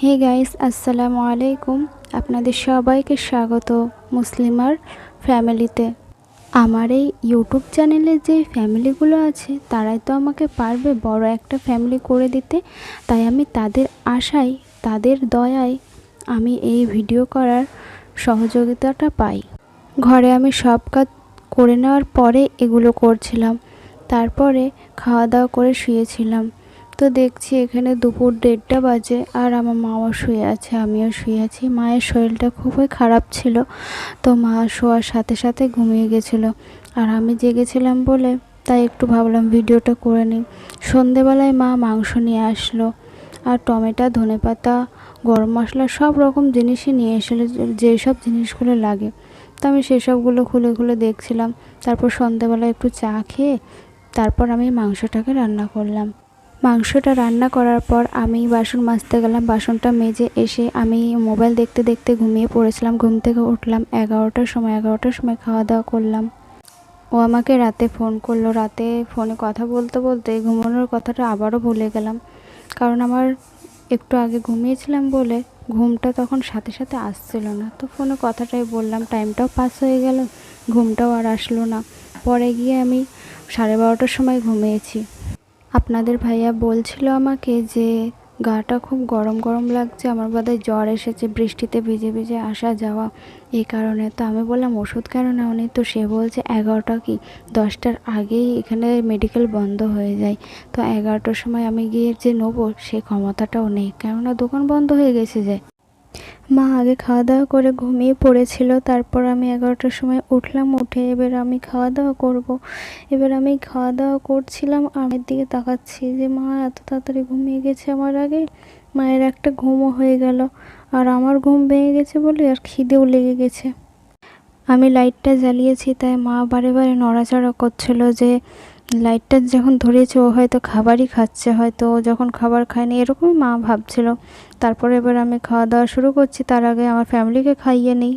Hey guys, আসসালামু আলাইকুম। আপনাদের সবাইকে স্বাগত মুসলিমার ফ্যামিলিতে। আমার এই ইউটিউব চ্যানেলে যে ফ্যামিলিগুলো আছে তারাই তো আমাকে পারবে বড় একটা ফ্যামিলি করে দিতে। তাই আমি তাদের আশায়, তাদের দয়ায় আমি এই ভিডিও করার সহযোগিতাটা পাই। ঘরে আমি সব কাজ করে নেওয়ার পরে এগুলো করছিলাম। তারপরে খাওয়া দাওয়া করে শুয়েছিলাম। তো দেখছি এখানে দুপুর 1:30টা বাজে আর আমার মাও শুয়ে আছে, আমিও শুয়ে আছি। মায়ের শরীরটা খুবই খারাপ ছিল, তো মা শোয়ার সাথে সাথে ঘুমিয়ে গেছিলো আর আমি জেগেছিলাম বলে তাই একটু ভাবলাম ভিডিওটা করে নিই। সন্ধেবেলায় মা মাংস নিয়ে আসলো আর টমেটো, ধনেপাতা, গরম মশলা সব রকম জিনিসই নিয়ে এসেছিলো, যেসব জিনিসগুলো লাগে। তো আমি সেসবগুলো খুলে খুলে দেখছিলাম। তারপর সন্ধেবেলা একটু চা খেয়ে তারপর আমি মাংসটাকে রান্না করলাম। মাংসটা রান্না করার পর আমি বাসন মাজতে গেলাম। বাসনটা মেজে এসে আমি মোবাইল দেখতে দেখতে ঘুমিয়ে পড়েছিলাম। ঘুম থেকে উঠলাম 11টার সময়। 11টার সময় খাওয়া দাওয়া করলাম। ও আমাকে রাতে ফোন করলো। রাতে ফোনে কথা বলতে বলতে ঘুমানোর কথাটা আবারও ভুলে গেলাম, কারণ আমার একটু আগে ঘুমিয়েছিলাম বলে ঘুমটা তখন সাথে সাথে আসছিল না। তো ফোনে কথাটাই বললাম, টাইমটাও পাস হয়ে গেল, ঘুমটাও আর আসলো না। পরে গিয়ে আমি 12:30টার সময় ঘুমিয়েছি। আপনাদের ভাইয়া বলছিল আমাকে যে গাটা খুব গরম গরম লাগছে, আমার বোধহয় জ্বর এসেছে, বৃষ্টিতে ভিজে ভিজে আসা যাওয়া এই কারণে। তো আমি বললাম ওষুধ কেন নেওনি? তো সে বলছে 11টা কি 10টার আগেই এখানে মেডিকেল বন্ধ হয়ে যায়। তো 11টার সময় আমি গিয়ে যে নেবো সে ক্ষমতাটাও নেই, কেননা দোকান বন্ধ হয়ে গেছে যে। মা আগে খাওয়া দাওয়া করে ঘুমিয়ে পড়েছিল। তারপর আমি 11টার সময় উঠলাম। উঠে এবার আমি খাওয়া দাওয়া করব। এবার আমি খাওয়া দাওয়া করছিলাম, আমার দিকে তাকাচ্ছি যে মা এত তাড়াতাড়ি ঘুমিয়ে গেছে আমার আগে। মায়ের একটা ঘুমও হয়ে গেল আর আমার ঘুম ভেঙে গেছে বলে আর খিদেও লেগে গেছে। আমি লাইটটা জ্বালিয়েছি, তাই মা বারে বারে নড়াচড়া করছিল যে লাইটটা যখন ধরেছে ও হয়তো খাবারই খাচ্ছে, হয়তো ও যখন খাবার খায়নি, এরকমই মা ভাবছিল। তারপরে এবার আমি খাওয়া দাওয়া শুরু করছি, তার আগে আমার ফ্যামিলিকে খাইয়ে নিই।